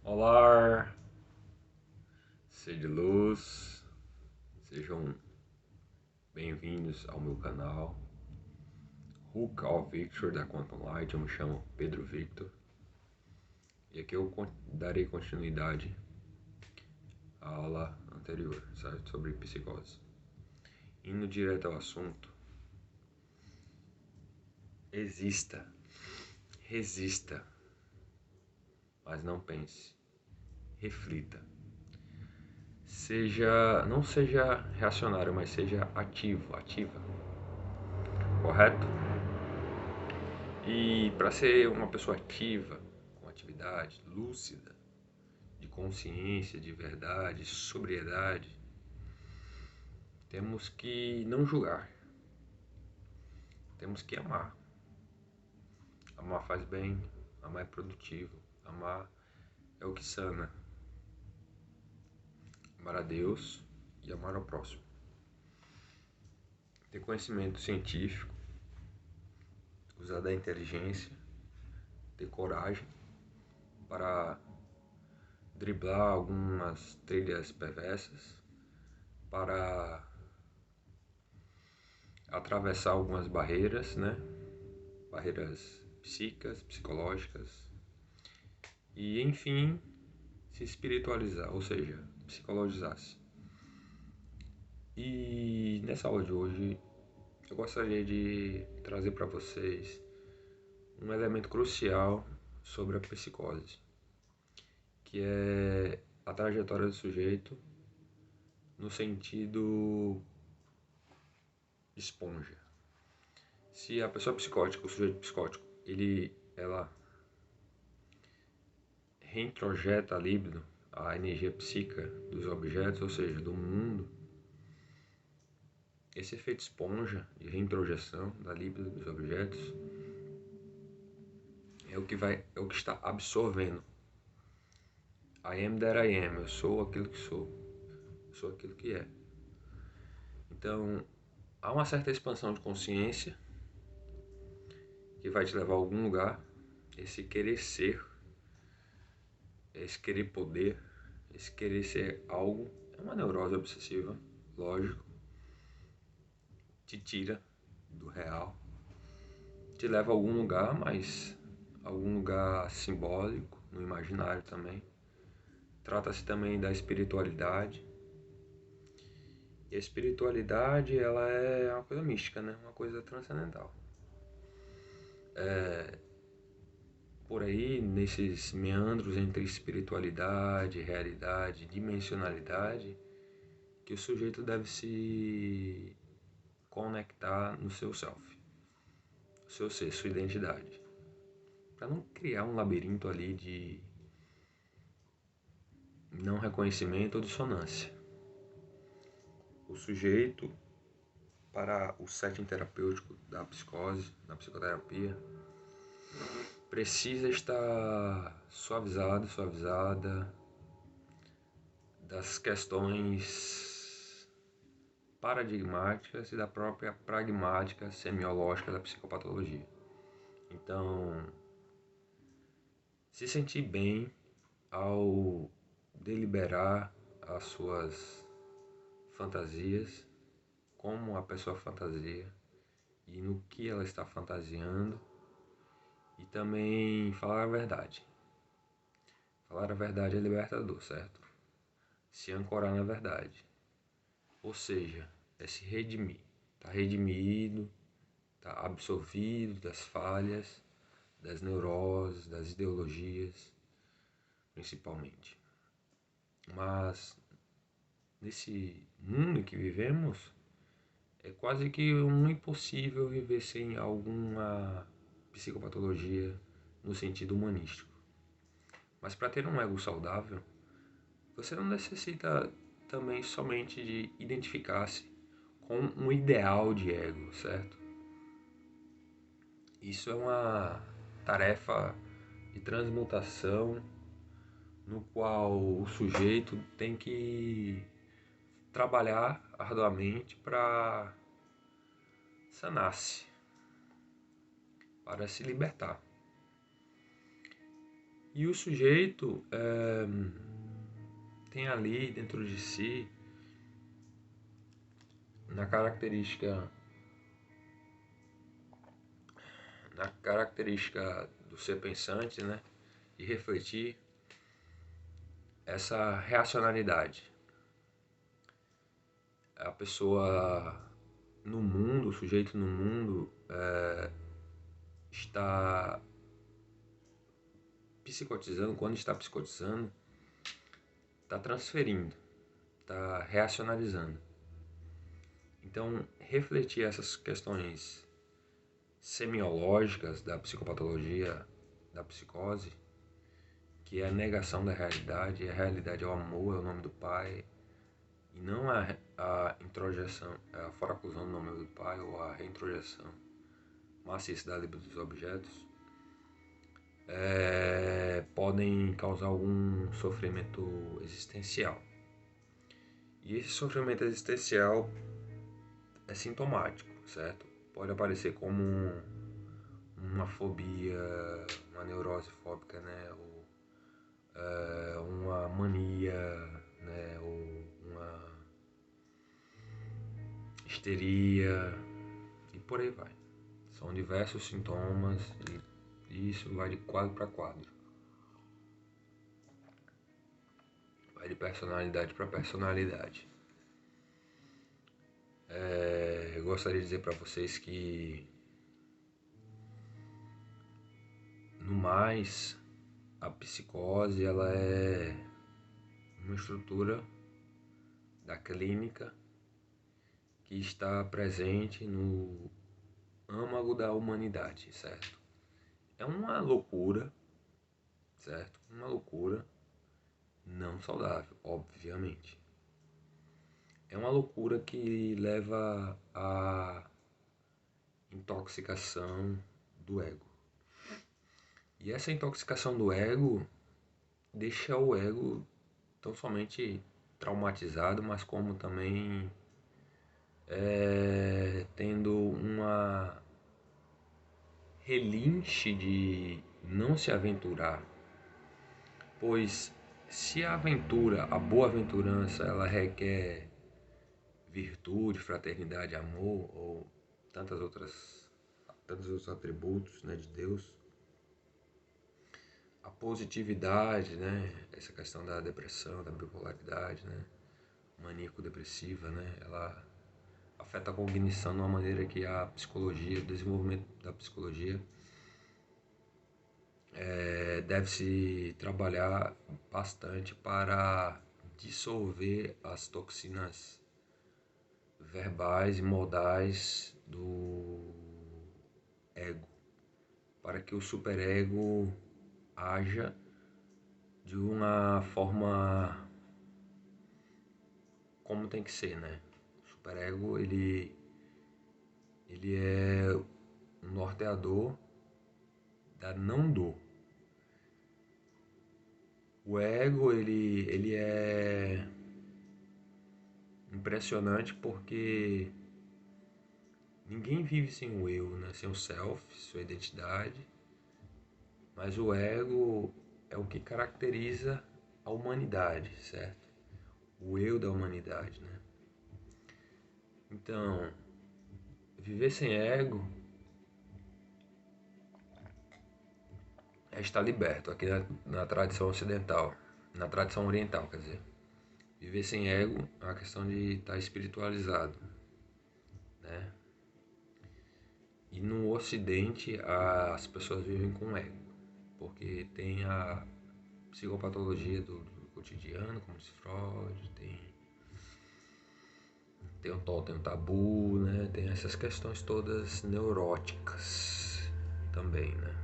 Olá, ser de luz, sejam bem-vindos ao meu canal Hook of Victor da Quantum Light. Eu me chamo Pedro Victor e aqui eu darei continuidade à aula anterior, certo? Sobre psicose. Indo direto ao assunto, resista, mas não pense, reflita. Não seja reacionário, mas seja ativa, correto? E para ser uma pessoa ativa, com atividade, lúcida, de consciência, de verdade, sobriedade, temos que não julgar, temos que amar. Amar faz bem, amar é produtivo, amar é o que sana. Amar a Deus e amar ao próximo. Ter conhecimento científico, usar da inteligência, ter coragem para driblar algumas trilhas perversas, para atravessar algumas barreiras, né? Barreiras psíquicas, psicológicas e, enfim, se espiritualizar, ou seja, psicologizar-se. E nessa aula de hoje eu gostaria de trazer para vocês um elemento crucial sobre a psicose, que é a trajetória do sujeito no sentido esponja. Se a pessoa psicótica, o sujeito psicótico, ela reintrojeta a libido, a energia psíquica dos objetos, ou seja, do mundo, esse efeito esponja de reintrojeção da libido dos objetos é o que está absorvendo. I am that I am, eu sou aquilo que sou, eu sou aquilo que é. Então, há uma certa expansão de consciência que vai te levar a algum lugar, esse querer ser, esse querer poder, esse querer ser algo, é uma neurose obsessiva, lógico, te tira do real, te leva a algum lugar, mas algum lugar simbólico, no imaginário também. Trata-se também da espiritualidade. E a espiritualidade, ela é uma coisa mística, né? Uma coisa transcendental. Por aí, nesses meandros entre espiritualidade, realidade, dimensionalidade, que o sujeito deve se conectar no seu self, o seu ser, sua identidade, para não criar um labirinto ali de não reconhecimento ou dissonância. O sujeito, para o setting terapêutico da psicose, da psicoterapia, precisa estar suavizado, suavizada das questões paradigmáticas e da própria pragmática semiológica da psicopatologia. Então, se sentir bem ao deliberar as suas fantasias, como a pessoa fantasia e no que ela está fantasiando, e também falar a verdade. Falar a verdade é libertador, certo? Se ancorar na verdade. Ou seja, é se redimir. Está redimido, está absolvido das falhas, das neuroses, das ideologias, principalmente. Mas nesse mundo em que vivemos, é quase que um impossível viver sem alguma psicopatologia no sentido humanístico. Mas para ter um ego saudável, você não necessita também somente de identificar-se com um ideal de ego, certo? Isso é uma tarefa de transmutação no qual o sujeito tem que trabalhar arduamente para sanar-se, para se libertar. E o sujeito tem ali dentro de si, na característica do ser pensante, né, de refletir, essa reacionalidade. A pessoa no mundo, o sujeito no mundo está psicotizando, quando está psicotizando, está transferindo, está reacionalizando. Então, refletir essas questões semiológicas da psicopatologia, da psicose, que é a negação da realidade, a realidade é o amor, é o nome do Pai, e não a introjeção, a foraclusão do nome do Pai ou a reintrojeção maciça da libido dos objetos, podem causar algum sofrimento existencial. E esse sofrimento existencial é sintomático, certo? Pode aparecer como uma fobia, uma neurose fóbica, né? Ou uma mania, né? Ou uma histeria e por aí vai. São diversos sintomas e isso vai de quadro para quadro. Vai de personalidade para personalidade. Eu gostaria de dizer para vocês que, no mais, a psicose ela é uma estrutura da clínica que está presente no âmago da humanidade, certo? É uma loucura, certo? Uma loucura não saudável, obviamente. É uma loucura que leva à intoxicação do ego. E essa intoxicação do ego deixa o ego tão somente traumatizado, mas como também tendo uma relinche de não se aventurar, pois se a aventura, a boa aventurança, ela requer virtude, fraternidade, amor ou tantos outros atributos, né, de Deus, a positividade, né, essa questão da depressão, da bipolaridade, né, maníaco-depressiva, né, ela afeta a cognição de uma maneira que a psicologia, o desenvolvimento da psicologia deve-se trabalhar bastante para dissolver as toxinas verbais e modais do ego, para que o superego haja de uma forma como tem que ser, né? O superego ele é um norteador da não dor. O ego ele é impressionante porque ninguém vive sem o eu, né? Sem o self, sua identidade. Mas o ego é o que caracteriza a humanidade, certo? O eu da humanidade, né? Então, viver sem ego é estar liberto aqui na tradição ocidental, na tradição oriental, quer dizer. Viver sem ego é uma questão de estar espiritualizado, né? E no Ocidente as pessoas vivem com ego, porque tem a psicopatologia do cotidiano, como diz Freud, tem o totem, o tabu, né? Tem essas questões todas neuróticas também, né?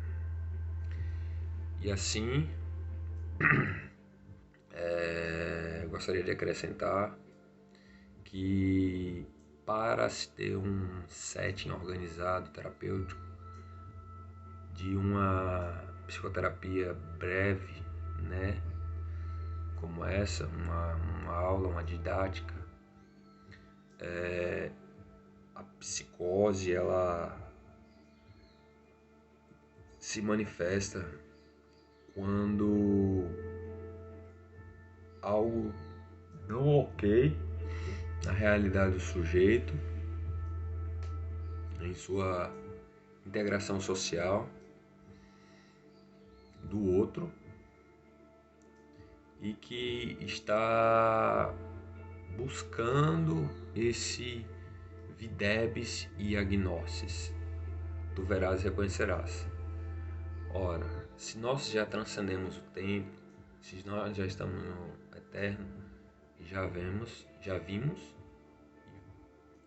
E assim, gostaria de acrescentar que para se ter um setting organizado, terapêutico, de uma psicoterapia breve, né? Como essa, uma aula, uma didática, a psicose, ela se manifesta quando algo não ok na realidade do sujeito, em sua integração social do outro, e que está buscando esse videbis e agnosis, tu verás e reconhecerás. Ora, se nós já transcendemos o tempo, se nós já estamos no eterno, já vimos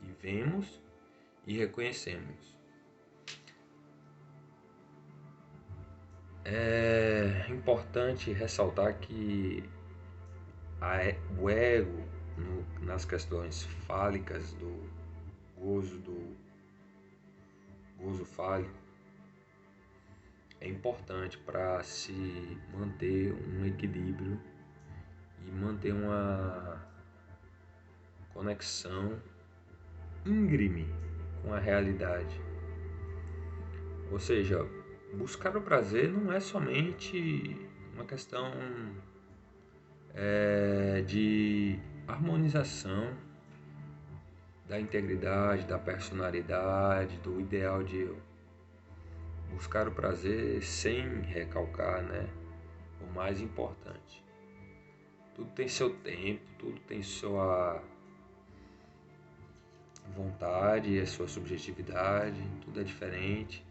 e vemos e reconhecemos. É importante ressaltar que o ego, nas questões fálicas do gozo fálico, é importante para se manter um equilíbrio e manter uma conexão íngreme com a realidade. Ou seja, buscar o prazer não é somente uma questão de harmonização da integridade, da personalidade, do ideal de eu. Buscar o prazer sem recalcar, né? O mais importante. Tudo tem seu tempo, tudo tem sua vontade, a sua subjetividade, tudo é diferente.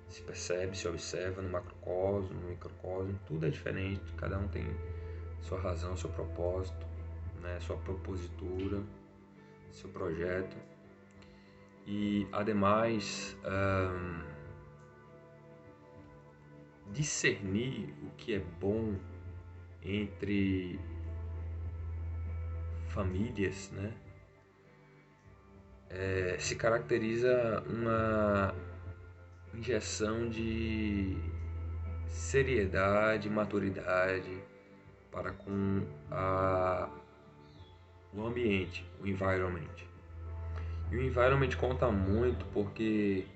Se percebe, se observa no macrocosmo, no microcosmo, tudo é diferente, cada um tem sua razão, seu propósito, né? Sua propositura, seu projeto. E, ademais, discernir o que é bom entre famílias, né? Se caracteriza uma injeção de seriedade, maturidade para com o ambiente, o environment. E o environment conta muito porque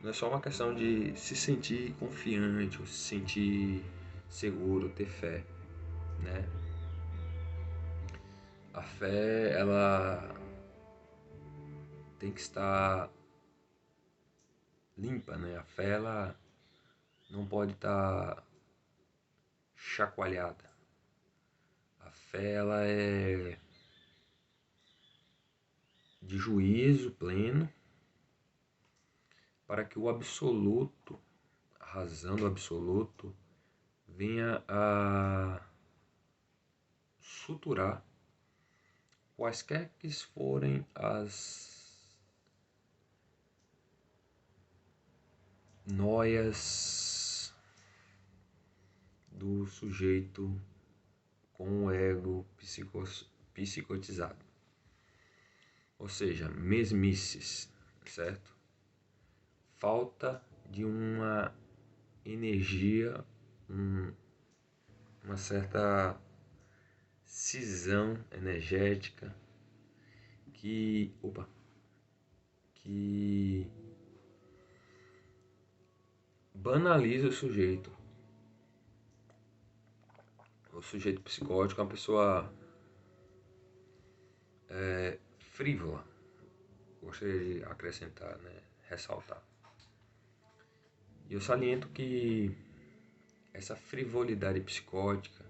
não é só uma questão de se sentir confiante, ou se sentir seguro, ter fé, né? A fé, ela tem que estar limpa, né? A fé, ela não pode estar chacoalhada. A fé, ela é de juízo pleno para que o absoluto, a razão do absoluto, venha a suturar quaisquer que forem as noias do sujeito com o ego psicotizado. Ou seja, mesmices, certo? Falta de uma energia, uma certa cisão energética que banaliza o sujeito. O sujeito psicótico é uma pessoa frívola. Gostaria de acrescentar, né? Ressaltar. E eu saliento que essa frivolidade psicótica,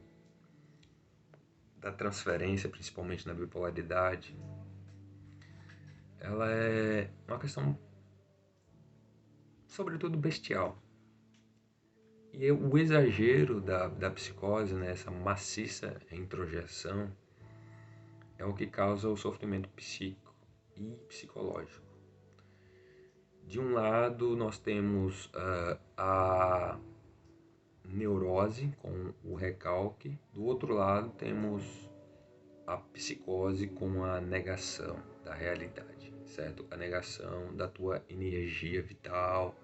da transferência, principalmente na bipolaridade, ela é uma questão, sobretudo, bestial. E o exagero da psicose, né, essa maciça introjeção, é o que causa o sofrimento psíquico e psicológico. De um lado, nós temos a neurose com o recalque. Do outro lado, temos a psicose com a negação da realidade, certo? A negação da tua energia vital,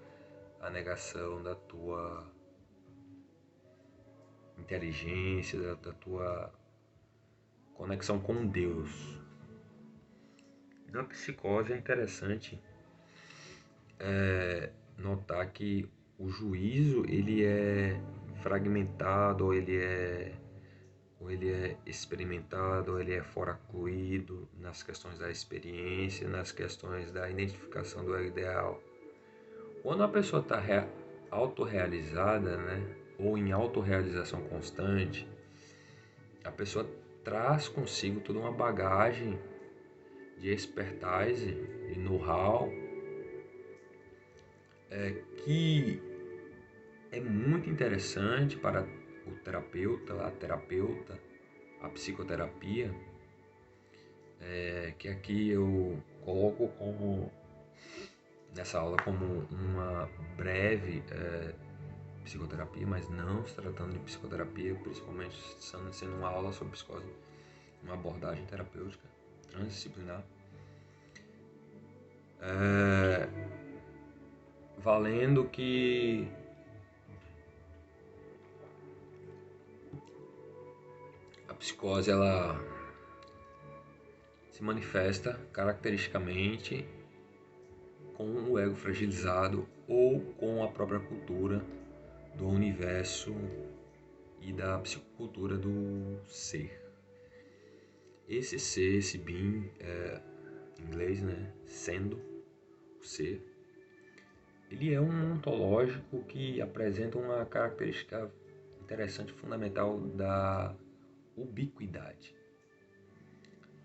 a negação da tua inteligência, da tua conexão com Deus. Na psicose é interessante notar que o juízo ele é fragmentado, ou ele é experimentado, ou ele é foracluído nas questões da experiência, nas questões da identificação do ideal. Quando a pessoa está autorrealizada, né, ou em autorrealização constante, a pessoa traz consigo toda uma bagagem de expertise e know-how que é muito interessante para o terapeuta, a psicoterapia, que aqui eu coloco nessa aula como uma breve psicoterapia, mas não se tratando de psicoterapia, principalmente sendo uma aula sobre psicose, uma abordagem terapêutica transdisciplinar. Valendo que a psicose ela se manifesta caracteristicamente com o ego fragilizado ou com a própria cultura do universo e da psicocultura do ser. Esse ser, esse being, em inglês, né, sendo o ser, ele é um ontológico que apresenta uma característica interessante, fundamental da ubiquidade.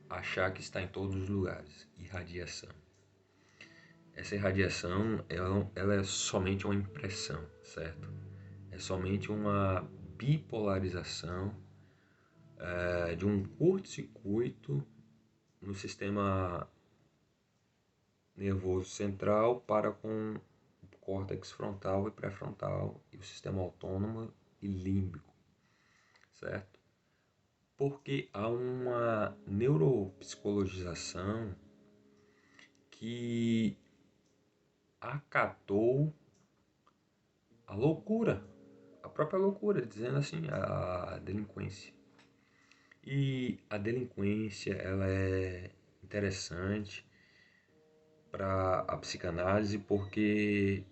Achar que está em todos os lugares, irradiação. Essa irradiação, ela é somente uma impressão, certo? É somente uma bipolarização de um curto-circuito no sistema nervoso central para com o córtex frontal e pré-frontal e o sistema autônomo e límbico, certo? Porque há uma neuropsicologização que acatou a loucura, a própria loucura, dizendo assim, a delinquência. E a delinquência, ela é interessante para a psicanálise porque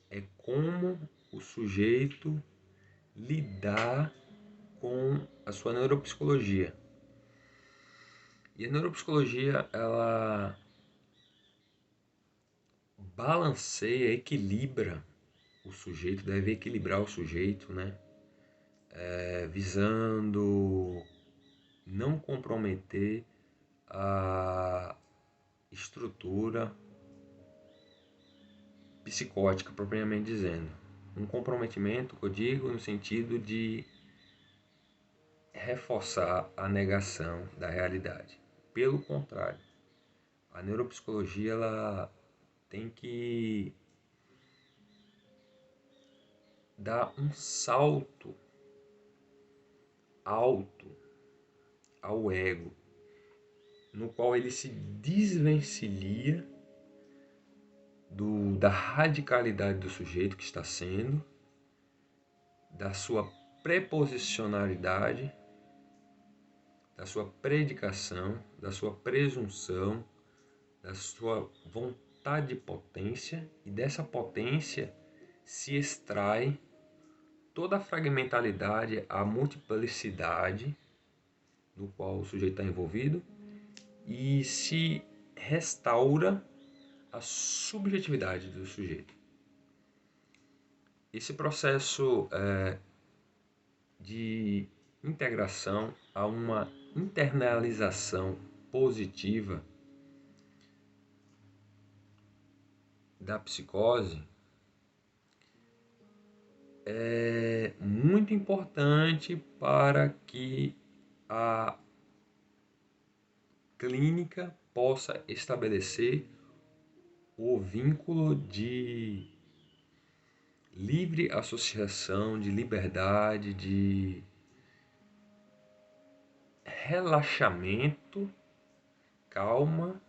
é como o sujeito lidar com a sua neuropsicologia. E a neuropsicologia, ela balanceia, equilibra o sujeito, deve equilibrar o sujeito, né? Visando não comprometer a estrutura psicótica, propriamente dizendo. Um comprometimento, que eu digo, no sentido de reforçar a negação da realidade. Pelo contrário, a neuropsicologia ela tem que dar um salto alto ao ego, no qual ele se desvencilha da radicalidade do sujeito que está sendo, da sua preposicionalidade, da sua predicação, da sua presunção, da sua vontade de potência, e dessa potência se extrai toda a fragmentalidade, a multiplicidade no qual o sujeito está envolvido e se restaura a subjetividade do sujeito. Esse processo de integração a uma internalização positiva da psicose é muito importante para que a clínica possa estabelecer o vínculo de livre associação, de liberdade, de relaxamento, calma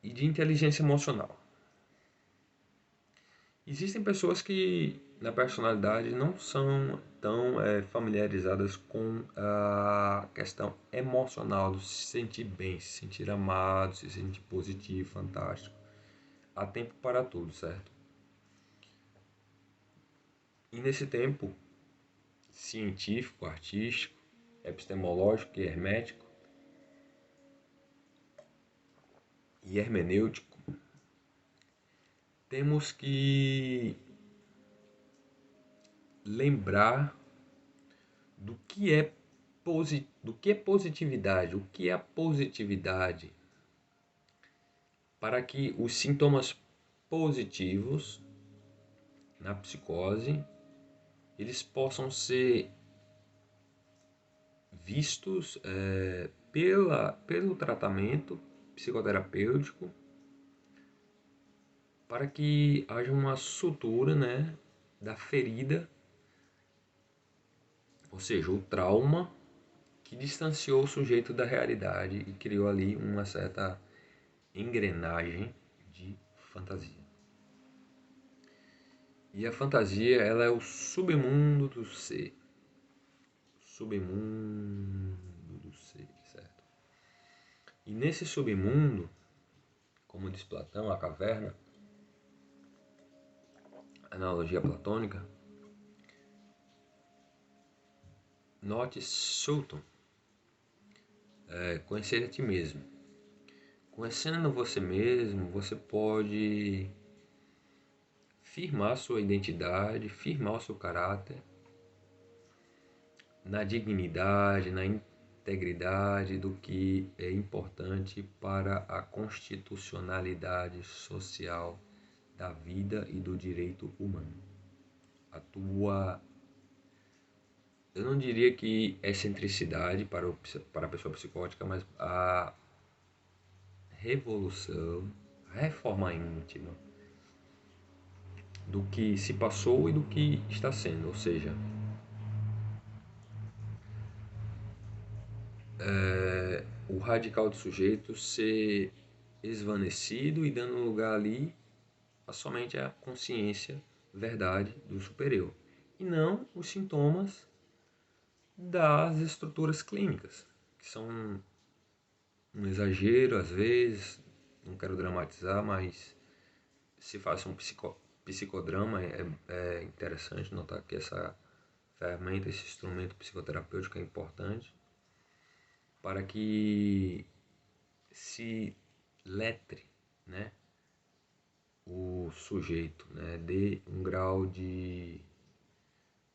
e de inteligência emocional. Existem pessoas que na personalidade não são tão familiarizadas com a questão emocional, de se sentir bem, se sentir amado, se sentir positivo, fantástico. Há tempo para tudo, certo? E nesse tempo científico, artístico, epistemológico e hermético e hermenêutico, temos que lembrar do que é positividade, o que é a positividade, para que os sintomas positivos na psicose eles possam ser vistos pelo tratamento psicoterapêutico, para que haja uma sutura, né, da ferida, ou seja, o trauma que distanciou o sujeito da realidade e criou ali uma certa engrenagem de fantasia. E a fantasia, ela é o submundo do ser. Submundo do ser, certo? E nesse submundo, como diz Platão, a caverna, analogia platônica, note Sultan, conhecer a ti mesmo. Conhecendo você mesmo, você pode firmar sua identidade, firmar o seu caráter na dignidade, na integridade do que é importante para a constitucionalidade social da vida e do direito humano. Eu não diria que excentricidade para a pessoa psicótica, mas a revolução, a reforma íntima do que se passou e do que está sendo, ou seja, o radical do sujeito ser esvanecido e dando lugar ali a somente a consciência, verdade do superior, e não os sintomas das estruturas clínicas, que são um exagero às vezes, não quero dramatizar, mas se faz um psicodrama, é interessante notar que essa ferramenta, esse instrumento psicoterapêutico é importante para que se letre, né, o sujeito, né, dê um grau de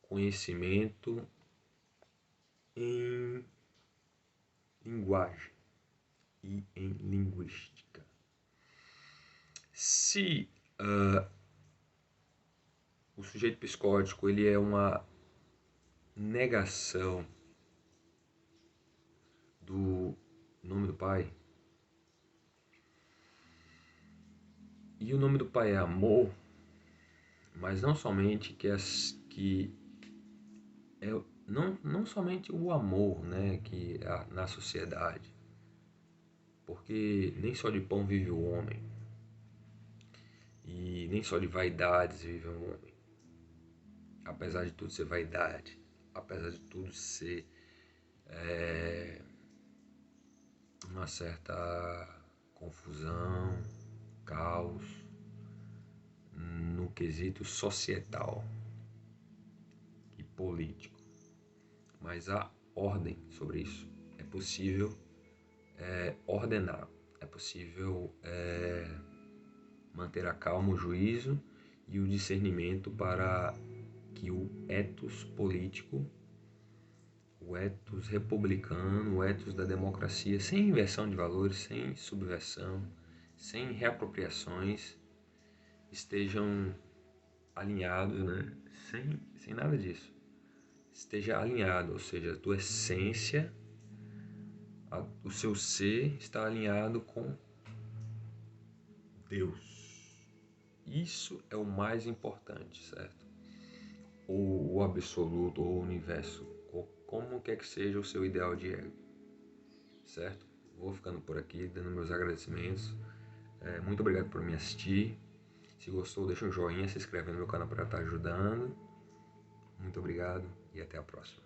conhecimento em linguagem e em linguística. Se o sujeito psicótico ele é uma negação do nome do pai, e o nome do pai é amor, mas não somente que é não somente o amor, né, que na sociedade, porque nem só de pão vive o homem e nem só de vaidades vive o homem. Apesar de tudo ser vaidade, apesar de tudo ser uma certa confusão, caos no quesito societal e político, mas há ordem sobre isso. É possível ordenar, é possível manter a calma, o juízo e o discernimento para que o ethos político, o ethos republicano, o ethos da democracia, sem inversão de valores, sem subversão, sem reapropriações, estejam alinhados, né? Sem nada disso. Esteja alinhado, ou seja, a tua essência, o seu ser está alinhado com Deus. Isso é o mais importante, certo? Ou o absoluto, ou o universo, ou como quer que seja o seu ideal de ego, certo? Vou ficando por aqui, dando meus agradecimentos. Muito obrigado por me assistir. Se gostou, deixa um joinha, se inscreve no meu canal para estar ajudando. Muito obrigado e até a próxima.